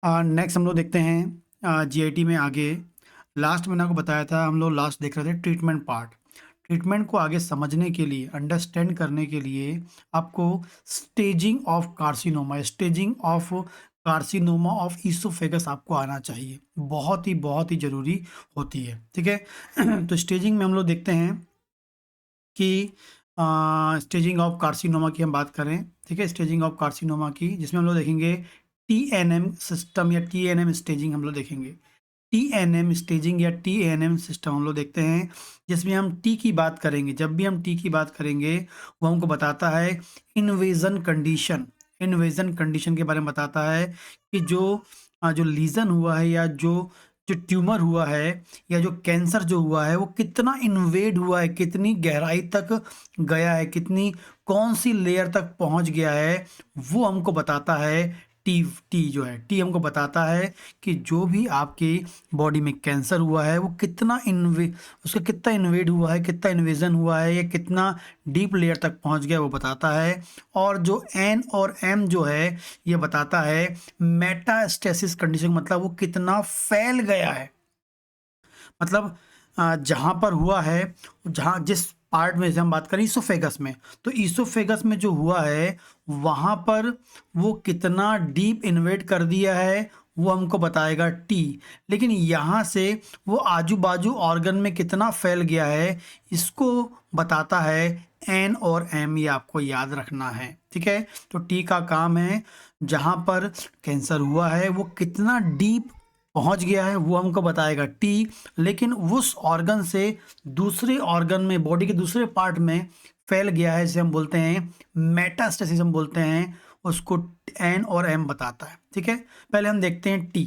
Next हम लोग देखते हैं जीआईटी में आगे। लास्ट मैंने आपको बताया था, हम लोग लास्ट देख रहे थे ट्रीटमेंट पार्ट। ट्रीटमेंट को आगे समझने के लिए, अंडरस्टैंड करने के लिए आपको staging of carcinoma of oesophagus आपको आना चाहिए। बहुत ही ज़रूरी होती है, ठीक है। तो स्टेजिंग में हम लोग देखते हैं कि स्टेजिंग ऑफ कार्सिनोमा की हम बात करें, ठीक है। स्टेजिंग ऑफ कार्सिनोमा की, जिसमें हम लोग देखेंगे टीएनएम सिस्टम या टीएनएम स्टेजिंग हम लोग देखेंगे। टीएनएम स्टेजिंग या टीएनएम सिस्टम हम लोग देखते हैं, जिसमें हम टी की बात करेंगे। जब भी हम टी की बात करेंगे, वो हमको बताता है इन्वेजन कंडीशन के बारे में बताता है कि जो लीजन हुआ है या जो जो ट्यूमर हुआ है या जो कैंसर जो हुआ है, वो कितना इन्वेड हुआ है, कितनी गहराई तक गया है, कितनी कौन सी लेयर तक पहुंच गया है, वो हमको बताता है। टी जो है, टी हमको बताता है कि जो भी आपके बॉडी में कैंसर हुआ है, वो उसका कितना इन्वेड हुआ है, कितना इन्वेजन हुआ है, या कितना डीप लेयर तक पहुंच गया, वो बताता है। और जो एन और एम जो है, ये बताता है मेटास्टेसिस कंडीशन, मतलब वो कितना फैल गया है। मतलब जहाँ पर हुआ है, जहाँ जिस पार्ट में से हम बात करें ईसोफेगस में, तो ईसोफेगस में जो हुआ है, वहाँ पर वो कितना डीप इन्वेट कर दिया है, वो हमको बताएगा टी। लेकिन यहाँ से वो आजू बाजू ऑर्गन में कितना फैल गया है, इसको बताता है एन और एम। ये आपको याद रखना है, ठीक है। तो टी का काम है, जहाँ पर कैंसर हुआ है वो कितना डीप पहुंच गया है, वो हमको बताएगा टी। लेकिन उस ऑर्गन से दूसरे ऑर्गन में, बॉडी के दूसरे पार्ट में फैल गया है, जिसे हम बोलते हैं मेटास्टेसिस हम बोलते हैं, उसको एन और एम बताता है, ठीक है। पहले हम देखते हैं टी।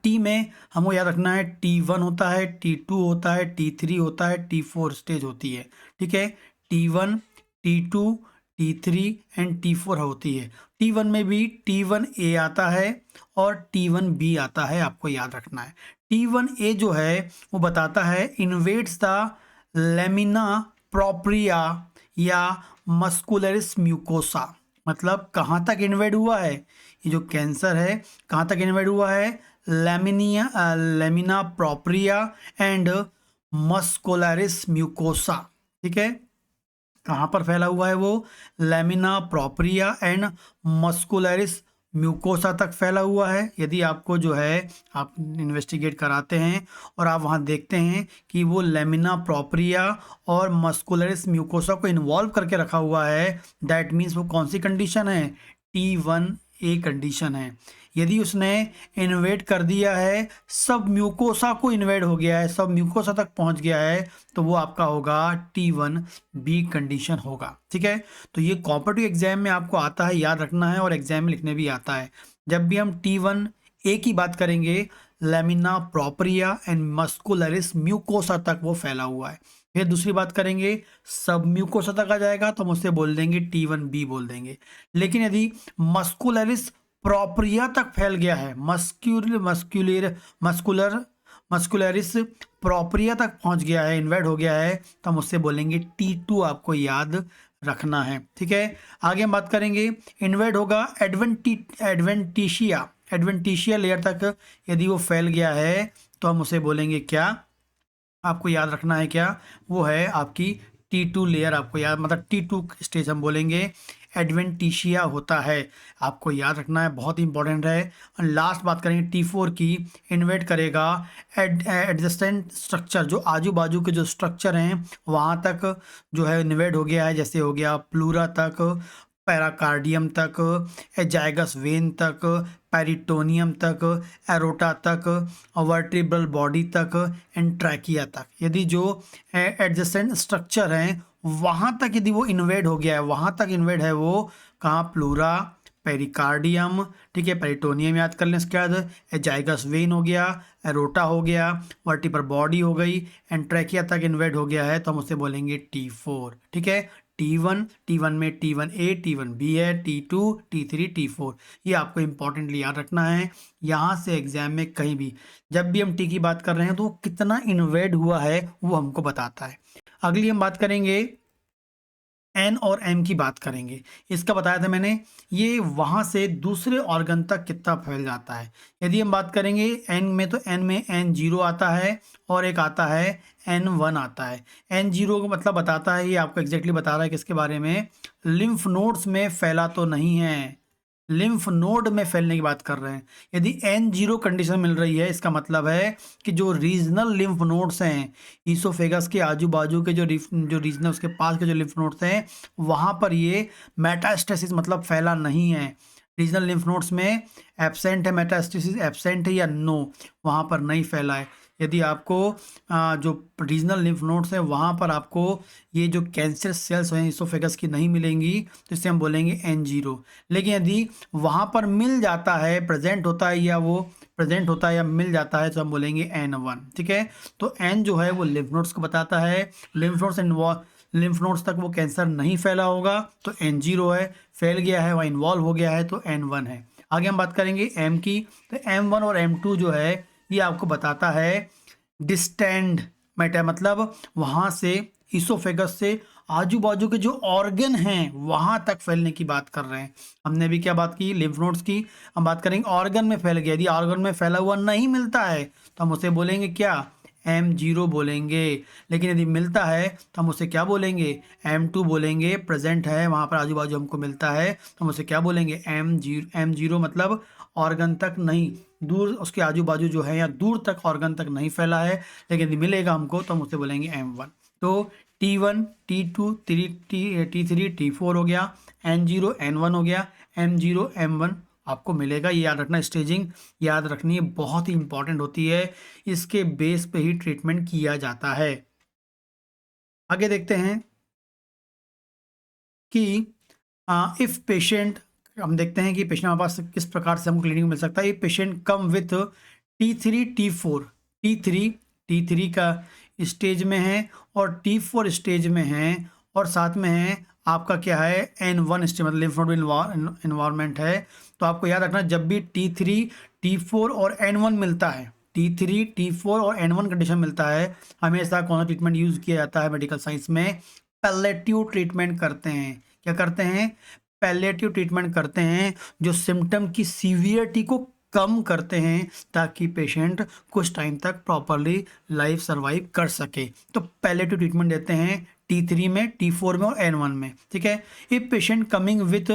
टी में हमको याद रखना है T1 होता है, T2 होता है, T3 होता है, T4 स्टेज होती है, ठीक है। T1, T2, T3 and T4 होती है। T1 में भी T1A आता है और T1B आता है, आपको याद रखना है। T1A जो है, वो बताता है इन्वेट्स द लेमिना प्रोप्रिया या मस्कुलरिस म्यूकोसा। मतलब कहाँ तक इन्वेड हुआ है, ये जो कैंसर है कहाँ तक इन्वेड हुआ है, lamina propria and muscularis mucosa, ठीक है। कहाँ पर फैला हुआ है वो, lamina propria and muscularis mucosa तक फैला हुआ है। यदि आपको जो है, आप इन्वेस्टिगेट कराते हैं और आप वहाँ देखते हैं कि वो लेमिना प्रोप्रिया और मस्कुलरिस म्यूकोसा को इन्वॉल्व करके रखा हुआ है, दैट मीन्स वो कौन सी कंडीशन है, T1A कंडीशन है। यदि उसने इन्वेड कर दिया है, सब म्यूकोसा को इन्वेड हो गया है, सब म्यूकोसा तक पहुंच गया है, तो वो आपका होगा T1B कंडीशन होगा, ठीक है। तो ये कॉम्पिटिटिव एग्जाम में आपको आता है, याद रखना है, और एग्जाम में लिखने भी आता है। जब भी हम T1A की बात करेंगे, lamina propria and muscularis mucosa तक वो फैला हुआ है। फिर दूसरी बात करेंगे, सब म्यूकोसा तक आ जाएगा तो हम उससे बोल देंगे T1B बोल देंगे। लेकिन यदि मस्कुलरिस प्रोप्रिया तक फैल गया है, मस्कुलर मस्कुलरिस प्रोप्रिया तक पहुंच गया है, इन्वेड हो गया है, तो हम उससे बोलेंगे T2, आपको याद रखना है, ठीक है। आगे हम बात करेंगे, इन्वेड होगा एडवेंटिशिया लेयर तक, यदि वो फैल गया है तो हम उसे बोलेंगे क्या, आपको याद रखना है क्या, वो है आपकी T2 लेयर। आपको याद, मतलब T2 स्टेज हम बोलेंगे एडवेंटिशिया होता है, आपको याद रखना है, बहुत ही इंपॉर्टेंट है। और लास्ट बात करेंगे T4 की, इन्वेट करेगा एडजेसेंट स्ट्रक्चर, जो आजू बाजू के जो स्ट्रक्चर हैं वहाँ तक जो है इन्वेट हो गया है, जैसे हो गया प्लूरा तक, पैराकार्डियम तक, एजाइगस वेन तक, पेरिटोनियम तक, एरोटा तक, वर्टिब्रल बॉडी तक एंड ट्रैकिया तक। यदि जो एडजेसेंट स्ट्रक्चर हैं वहाँ तक यदि वो इन्वेड हो गया है, वहाँ तक इन्वेड है वो, कहाँ, प्लूरा, पेरिकार्डियम, ठीक है, पेरिटोनियम याद कर लें, इसके बाद एजाइगस वेन हो गया, एरोटा हो गया, वर्टिब्रल बॉडी हो गई एंड ट्रैकिया तक इन्वेड हो गया है, तो हम उसे बोलेंगे T4, ठीक है। T1 में T1A T1B है, T2 T3 T4, ये आपको इंपॉर्टेंटली याद रखना है। यहाँ से एग्जाम में कहीं भी जब भी हम टी की बात कर रहे हैं, तो वो कितना इन्वेड हुआ है वो हमको बताता है। अगली हम बात करेंगे एन और एम की बात करेंगे। इसका बताया था मैंने, ये वहाँ से दूसरे ऑर्गन तक कितना फैल जाता है। यदि हम बात करेंगे एन में, तो एन में एन जीरो आता है और एक आता है एन वन आता है। एन जीरो का मतलब बताता है, ये आपको एग्जैक्टली बता रहा है किसके बारे में, लिम्फ नोड्स में फैला तो नहीं है, लिम्फ नोड में फैलने की बात कर रहे हैं। यदि एन जीरो कंडीशन मिल रही है, इसका मतलब है कि जो रीजनल लिम्फ नोड्स हैं, ईसोफेगस के आजू बाजू के जो रीजनल, उसके पास के जो लिम्फ नोड्स हैं, वहाँ पर ये मेटास्टेसिस मतलब फैला नहीं है। रीजनल लिम्फ नोड्स में एब्सेंट है, मेटास्टेसिस एब्सेंट है या नो, वहाँ पर नहीं फैला है। यदि आपको जो रीजनल लिम्फ नोड्स हैं वहाँ पर आपको ये जो कैंसर सेल्स हैं ईसोफेगस की नहीं मिलेंगी, तो इसे हम बोलेंगे एन जीरो। लेकिन यदि वहाँ पर मिल जाता है, प्रेजेंट होता है, या वो प्रेजेंट होता है या मिल जाता है, तो हम बोलेंगे एन वन। ठीक है, तो एन जो है वो लिम्फ नोड्स को बताता है, लिम्फ नोड्स तक वो कैंसर नहीं फैला होगा, तो एन जीरो है। फैल गया है, वहाँ इन्वॉल्व हो गया है, तो एन वन है। आगे हम बात करेंगे एम की, तो एम वन और एम टू जो है ये आपको बताता है डिस्टेंड मेटा, मतलब वहाँ से ईसोफेगस से आजू बाजू के जो ऑर्गन हैं वहाँ तक फैलने की बात कर रहे हैं। हमने भी क्या बात की, लिम्फ नोड्स की। हम बात करेंगे ऑर्गन में फैल गया, यदि ऑर्गन में फैला हुआ नहीं मिलता है तो हम उसे बोलेंगे क्या, एम जीरो बोलेंगे। लेकिन यदि मिलता है तो हम उसे क्या बोलेंगे, एम टू बोलेंगे। प्रेजेंट है वहाँ पर आजू बाजू हमको मिलता है, तो हम उसे क्या बोलेंगे, एम जीरो मतलब ऑर्गन तक नहीं, दूर उसके आजू बाजू जो है या दूर तक ऑर्गन तक नहीं फैला है। लेकिन यदि मिलेगा हमको तो हम उसे बोलेंगे एम वन। तो T one, T two, T three, T four हो गया, एन जीरो एन वन हो गया, एम जीरो एम वन आपको मिलेगा। ये याद रखना, स्टेजिंग याद रखनी है, बहुत ही इंपॉर्टेंट होती है, इसके बेस पे ही ट्रीटमेंट किया जाता है। आगे देखते हैं कि इफ पेशेंट, हम देखते हैं कि पेशेंट हमारे पास किस प्रकार से हमको क्लिनिक में मिल सकता है। ये patient come with T three T four, T three का स्टेज में है और टी फोर स्टेज में है, और साथ में है आपका क्या है, एन वन स्टेज, मतलब लिम्फ नोड इन्वायरमेंट है। तो आपको याद रखना, जब भी टी थ्री टी फोर और एन वन मिलता है, टी थ्री टी फोर और एन वन कंडीशन मिलता है, हमेशा कौन सा ट्रीटमेंट यूज किया जाता है मेडिकल साइंस में, पैलेटिव ट्रीटमेंट करते हैं। क्या करते हैं, पैलेटिव ट्रीटमेंट करते हैं, जो सिम्टम की सीवियरिटी को कम करते हैं, ताकि पेशेंट कुछ टाइम तक प्रॉपरली लाइफ सर्वाइव कर सके। तो पैलेटिव ट्रीटमेंट देते हैं टी थ्री में, टी फोर में और एन वन में। ठीक है, ये patient coming with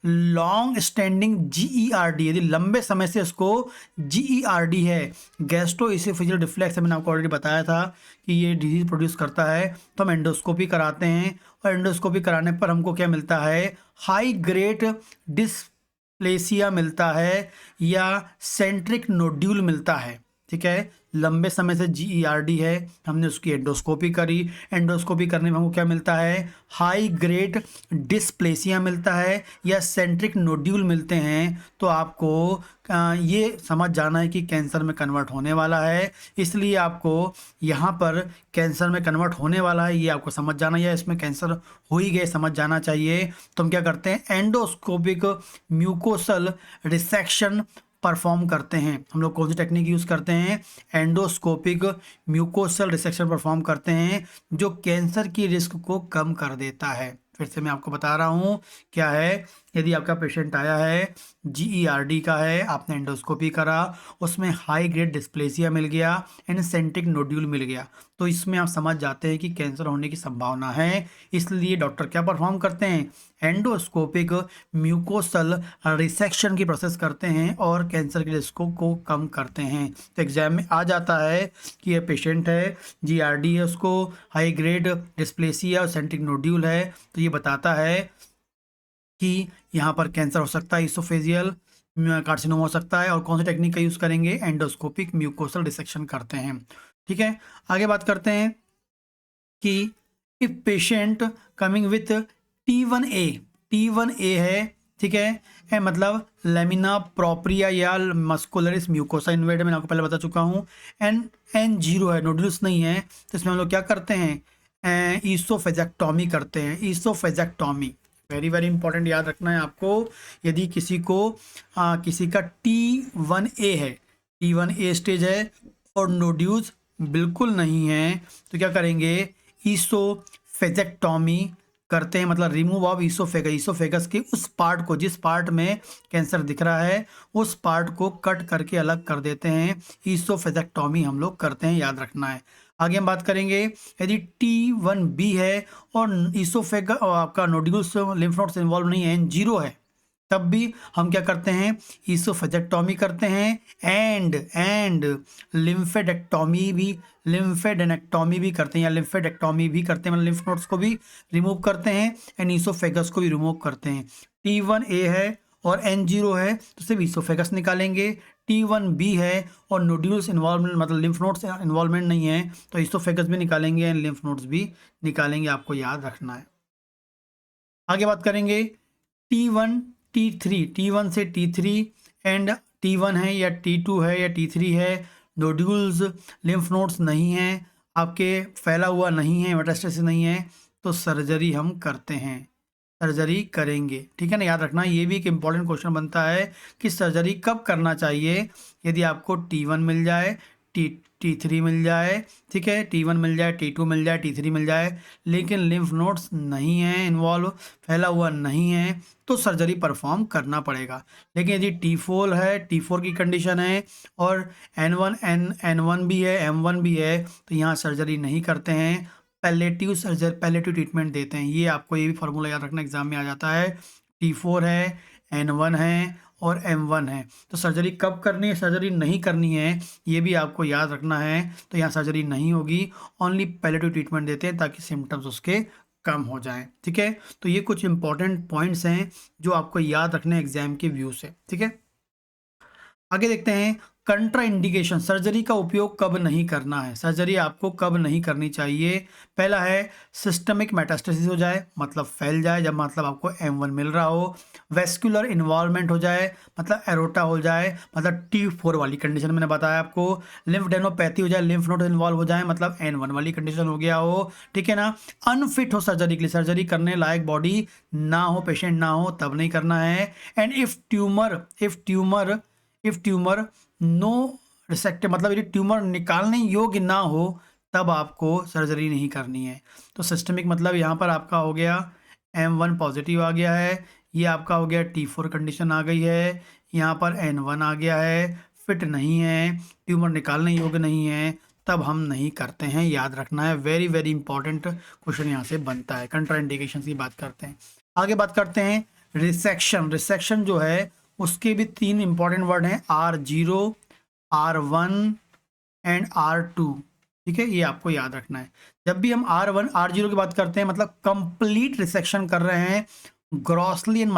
long standing GERD, यदि लंबे समय से इसको जीईआरडी है, गैस्ट्रो इसोफेजियल रिफ्लेक्स, मैंने आपको ऑलरेडी बताया था कि ये डिजीज प्रोड्यूस करता है, तो हम एंडोस्कोपी कराते हैं, और एंडोस्कोपी कराने पर हमको क्या मिलता है, हाई ग्रेड डिस्प्लेसिया मिलता है या सेंट्रिक नोड्यूल मिलता है। ठीक है, लंबे समय से जीईआरडी है, हमने उसकी एंडोस्कोपी करी, एंडोस्कोपी करने में हमको क्या मिलता है, हाई ग्रेड डिस्प्लेसिया मिलता है या सेंट्रिक नोड्यूल मिलते हैं, तो आपको ये समझ जाना है कि कैंसर में कन्वर्ट होने वाला है। इसलिए आपको यहाँ पर कैंसर में कन्वर्ट होने वाला है ये आपको समझ जाना, या इसमें कैंसर हो ही गए समझ जाना चाहिए। तो हम क्या करते हैं, एंडोस्कोपिक म्यूकोसल रिसेक्शन परफॉर्म करते हैं। हम लोग कौन सी टेक्निक यूज़ करते हैं, एंडोस्कोपिक म्यूकोसल रिसेक्शन परफॉर्म करते हैं, जो कैंसर की रिस्क को कम कर देता है। फिर से मैं आपको बता रहा हूँ क्या है, यदि आपका पेशेंट आया है, जीईआरडी का है, आपने एंडोस्कोपी करा, उसमें हाई ग्रेड डिस्प्लेसिया मिल गया एंड सेंट्रिक नोड्यूल मिल गया, तो इसमें आप समझ जाते हैं कि कैंसर होने की संभावना है। इसलिए डॉक्टर क्या परफॉर्म करते हैं, एंडोस्कोपिक म्यूकोसल रिसेक्शन की प्रोसेस करते हैं और कैंसर के रिस्क को कम करते हैं। तो एग्जाम में आ जाता है कि ये पेशेंट है, जीआरडी है, उसको हाई ग्रेड डिस्प्लेसिया और सेंट्रिक नोड्यूल है, तो ये बताता है कि यहाँ पर कैंसर हो सकता है, इसोफेजियल कार्सिनोमा हो सकता है, और कौन सी टेक्निक का यूज़ करेंगे, एंडोस्कोपिक म्यूकोसल डिसेक्शन करते हैं। ठीक है, आगे बात करते हैं कि if patient coming with T one A है, ठीक है, मतलब लेमिना प्रोप्रिया या मस्कुलरिस म्यूकोसा इन्वेड, मैंने आपको पहले बता चुका हूँ। एन जीरो है, नोडुलस नहीं है, तो इसमें हम लोग क्या करते हैं, ईसोफेजेक्टोमी करते हैं, ईसोफेजेक्टोमी। वेरी वेरी इंपॉर्टेंट, याद रखना है आपको। यदि किसी का T1A है, T1A स्टेज है और नोड्यूल्स बिल्कुल नहीं है, तो क्या करेंगे, ईसोफेजेक्टोमी करते हैं, मतलब रिमूव ऑफ ईसोफेगस, ईसोफेगस के उस पार्ट को, जिस पार्ट में कैंसर दिख रहा है उस पार्ट को कट करके अलग कर देते हैं, ईसोफेजेक्टोमी हम लोग करते हैं, याद रखना है। आगे हम बात करेंगे, यदि T1B है और ईसोफेगस आपका नोड्यूल्स लिम्फ नोड्स इन्वॉल्व नहीं है, N0 है, तब भी हम क्या करते हैं, ईसोफेजेक्टोमी करते हैं एंड लिम्फेडेनेक्टोमी भी करते हैं, या लिम्फेडेक्टोमी भी करते हैं, मतलब लिम्फ नोड्स को भी रिमूव करते हैं एंड ईसोफेगस को भी रिमूव करते हैं। T1A है और N0 है तो सिर्फ ईसोफेगस निकालेंगे, T1B है और नोड्यूल्स इन्वॉल्वमेंट मतलब लिम्फ नोड्स इन्वॉल्वमेंट नहीं है तो ईसोफेगस भी निकालेंगे एंड लिम्फ नोड्स भी निकालेंगे, आपको याद रखना है। आगे बात करेंगे T1 T3, T1 से T3 एंड T1 है या T2 है या T3 है, नोड्यूल्स लिम्फ नोड्स नहीं है, आपके फैला हुआ नहीं है, मेटास्टेसिस नहीं है, तो सर्जरी हम करते हैं, सर्जरी करेंगे, ठीक है ना। याद रखना ये भी एक इम्पॉर्टेंट क्वेश्चन बनता है कि सर्जरी कब करना चाहिए, यदि आपको T1 मिल जाए, T3 मिल जाए, ठीक है, T1 मिल जाए, T2 मिल जाए, T3 मिल जाए, लेकिन लिम्फ नोड्स नहीं है इन्वॉल्व, फैला हुआ नहीं है, तो सर्जरी परफॉर्म करना पड़ेगा। लेकिन यदि T4 है, T4 की कंडीशन है और N1 भी है, M1 भी है, तो यहाँ सर्जरी नहीं करते हैं, पैलेटिव ट्रीटमेंट देते हैं। ये आपको ये भी फार्मूला याद रखना, एग्जाम में आ जाता है। T4 है, N1 है और M1 है, तो सर्जरी कब करनी है, सर्जरी नहीं करनी है, ये भी आपको याद रखना है। तो यहाँ सर्जरी नहीं होगी, ओनली पैलेटिव ट्रीटमेंट देते हैं ताकि सिम्टम्स उसके कम हो जाएं, ठीक है। तो ये कुछ इंपॉर्टेंट पॉइंट्स हैं जो आपको याद रखने एग्जाम के व्यू से, ठीक है। आगे देखते हैं कंट्रा इंडिकेशन, सर्जरी का उपयोग कब नहीं करना है, सर्जरी आपको कब नहीं करनी चाहिए। पहला है सिस्टमिक मेटास्टेसिस हो जाए, मतलब फैल जाए, जब मतलब आपको M1 मिल रहा हो, वेस्कुलर इन्वॉल्वमेंट हो जाए, मतलब एरोटा हो जाए, मतलब T4 वाली कंडीशन मैंने बताया आपको, लिम्फडेनोपैथी हो जाए, लिम्फ नोड इन्वॉल्व हो जाए, मतलब N1 वाली कंडीशन हो गया हो, ठीक है ना। अनफिट हो सर्जरी के लिए, सर्जरी करने लायक बॉडी ना हो, पेशेंट ना हो, तब नहीं करना है। एंड इफ ट्यूमर नो रिसेक्ट, मतलब यदि ट्यूमर निकालने योग्य ना हो तब आपको सर्जरी नहीं करनी है। तो सिस्टमिक मतलब यहाँ पर आपका हो गया M1 पॉजिटिव आ गया है, ये आपका हो गया T4 कंडीशन आ गई है, यहाँ पर N1 आ गया है, फिट नहीं है, ट्यूमर निकालने योग्य नहीं है, तब हम नहीं करते हैं, याद रखना है। वेरी वेरी इंपॉर्टेंट क्वेश्चन यहाँ से बनता है। कंट्राइंडिकेशन की बात करते हैं, आगे बात करते हैं रिसेक्शन जो है उसके भी 3 इंपॉर्टेंट वर्ड हैं, R0, R1 एंड R2, ठीक है, ये आपको याद रखना है। जब भी हम R1 R0 की बात करते हैं मतलब कंप्लीट रिसेक्शन कर रहे हैं, ग्रॉसली एंड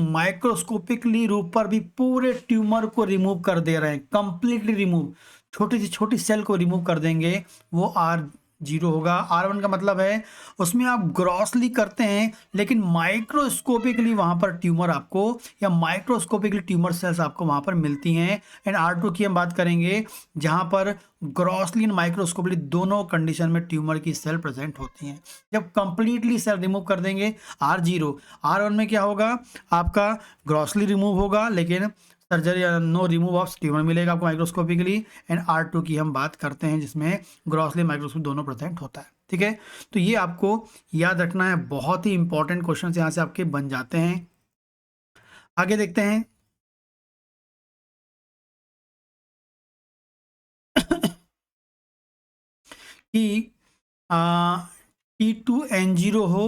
माइक्रोस्कोपिकली रूप पर भी पूरे ट्यूमर को रिमूव कर दे रहे हैं, कंप्लीटली रिमूव, छोटी सी छोटी सेल को रिमूव कर देंगे, वो R0 होगा। R1 का मतलब है उसमें आप ग्रॉसली करते हैं लेकिन माइक्रोस्कोपिकली वहां पर ट्यूमर आपको, या माइक्रोस्कोपिकली ट्यूमर सेल्स आपको वहां पर मिलती हैं। एंड R2 की हम बात करेंगे जहां पर ग्रॉसली एंड माइक्रोस्कोपिकली दोनों कंडीशन में ट्यूमर की सेल प्रेजेंट होती हैं। जब कंप्लीटली सेल रिमूव कर देंगे R0, R1 में क्या होगा, आपका ग्रॉसली रिमूव होगा लेकिन surgery no remove of tumour मिलेगा आपको माइक्रोस्कोपिकली। एंड R2 की हम बात करते हैं जिसमें ग्रॉसली माइक्रोस्कोप दोनों प्रेजेंट होता है, ठीक है। तो ये आपको याद रखना है, बहुत ही इंपॉर्टेंट क्वेश्चन यहाँ से आपके बन जाते हैं। आगे देखते हैं कि T2N0 हो,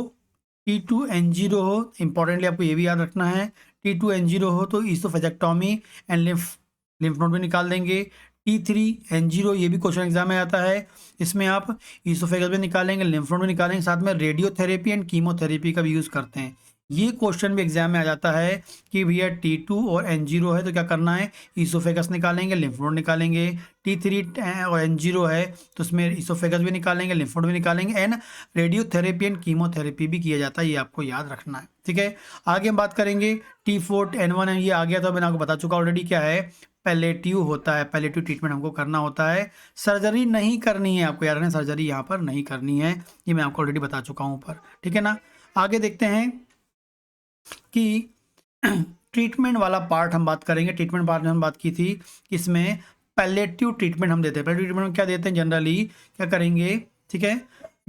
T2N0 हो, इंपॉर्टेंटली आपको ये भी याद रखना है, T2N0 हो तो ईसोफेजेक्टोमी एंड लिम्फ नोड भी निकाल देंगे। T3N0 ये भी क्वेश्चन एग्जाम में आता है, इसमें आप ईसोफेगस भी निकालेंगे, लिम्फ नोड भी निकालेंगे, साथ में रेडियोथेरेपी एंड कीमोथेरेपी का भी यूज़ करते हैं। ये क्वेश्चन भी एग्जाम में आ जाता है कि भैया T2 और N0 है तो क्या करना है, ईसोफेगस निकालेंगे, लिम्फ नोड निकालेंगे। T3 और N0 है तो उसमें ईसोफेगस भी निकालेंगे, लिम्फ नोड भी निकालेंगे एंड रेडियोथेरेपी एंड कीमोथेरेपी भी किया जाता है, ये आपको याद रखना है, ठीक है। आगे हम बात करेंगे T4 N1 है, ये आ गया तो मैंने आपको बता चुका ऑलरेडी क्या है, पैलेटिव होता है, पैलेटिव ट्रीटमेंट हमको करना होता है, सर्जरी नहीं करनी है, आपको याद रखना सर्जरी यहाँ पर नहीं करनी है, ये मैं आपको ऑलरेडी बता चुका हूँ ऊपर, ठीक है ना। आगे देखते हैं कि ट्रीटमेंट वाला पार्ट हम बात करेंगे। ट्रीटमेंट पार्ट में हम बात की थी कि इसमें पैलेटिव ट्रीटमेंट हम देते हैं। पैलेटिव ट्रीटमेंट में क्या देते हैं, जनरली क्या करेंगे, ठीक है,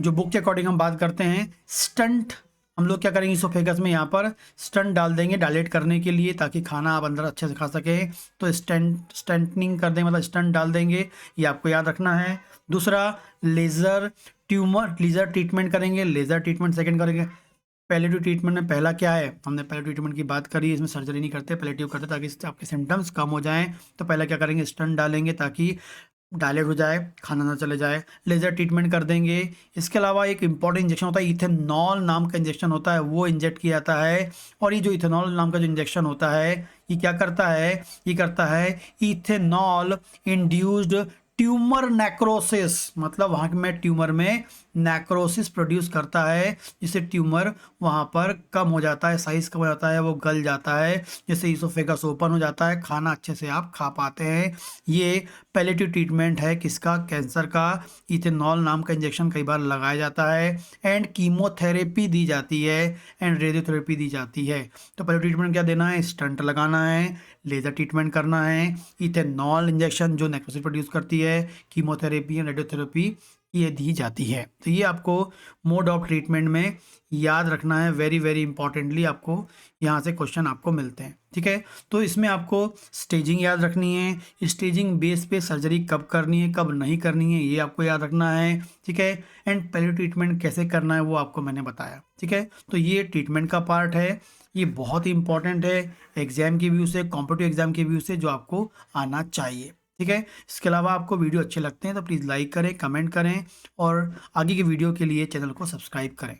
जो बुक के अकॉर्डिंग हम बात करते हैं, स्टंट हम लोग क्या करेंगे, इसोफेगस में यहाँ पर स्टंट डाल देंगे डायलेट करने के लिए, ताकि खाना आप अंदर अच्छे से खा सकें। तो स्टंटनिंग कर देंगे, मतलब स्टंट डाल देंगे, ये आपको याद रखना है। दूसरा, लेज़र ट्रीटमेंट करेंगे। लेज़र ट्रीटमेंट सेकंड करेंगे। पैलेटिव ट्रीटमेंट में पहला क्या है, हमने पैलेटिव ट्रीटमेंट की बात करी, इसमें सर्जरी नहीं करते, पैलेटिव करते ताकि इससे आपके सिम्टम्स कम हो जाएं। तो पहला क्या करेंगे, स्टंट डालेंगे ताकि डायलेट हो जाए, खाना ना चले जाए। लेज़र ट्रीटमेंट कर देंगे। इसके अलावा एक इंपॉर्टेंट इंजेक्शन होता है, इथेनॉल नाम का इंजेक्शन होता है, वो इंजेक्ट किया जाता है। और ये जो इथेनॉल नाम का जो इंजेक्शन होता है, ये क्या करता है, ये करता है इथेनॉल इंड्यूस्ड ट्यूमर नेक्रोसिस, मतलब वहाँ में ट्यूमर में नेक्रोसिस प्रोड्यूस करता है, जिससे ट्यूमर वहाँ पर कम हो जाता है, साइज कम हो जाता है, वो गल जाता है, जिससे इसोफेगस ओपन हो जाता है, खाना अच्छे से आप खा पाते हैं। ये पैलेटिव ट्रीटमेंट है किसका, कैंसर का। इथेनॉल नाम का इंजेक्शन कई बार लगाया जाता है, एंड कीमोथेरेपी दी जाती है, एंड रेडियोथेरेपी दी जाती है। तो पैलेटिव ट्रीटमेंट क्या देना है, स्टंट लगाना है, लेज़र ट्रीटमेंट करना है, इथेनॉल इंजेक्शन जो नेक्रोसिस प्रोड्यूस करती है, कीमोथेरेपी एंड रेडियोथेरेपी ये दी जाती है। तो ये आपको मोड ऑफ ट्रीटमेंट में याद रखना है, वेरी वेरी इंपॉर्टेंटली आपको यहाँ से क्वेश्चन आपको मिलते हैं, ठीक है। तो इसमें आपको स्टेजिंग याद रखनी है, स्टेजिंग बेस पे सर्जरी कब करनी है कब नहीं करनी है ये आपको याद रखना है, ठीक है। एंड पैलेटिव ट्रीटमेंट कैसे करना है वो आपको मैंने बताया, ठीक है। तो ये ट्रीटमेंट का पार्ट है, ये बहुत ही इंपॉर्टेंट है एग्जाम की व्यू से, कॉम्पिटिटिव एग्जाम की व्यू से, जो आपको आना चाहिए, ठीक है। इसके अलावा आपको वीडियो अच्छे लगते हैं तो प्लीज़ लाइक करें, कमेंट करें, और आगे की वीडियो के लिए चैनल को सब्सक्राइब करें।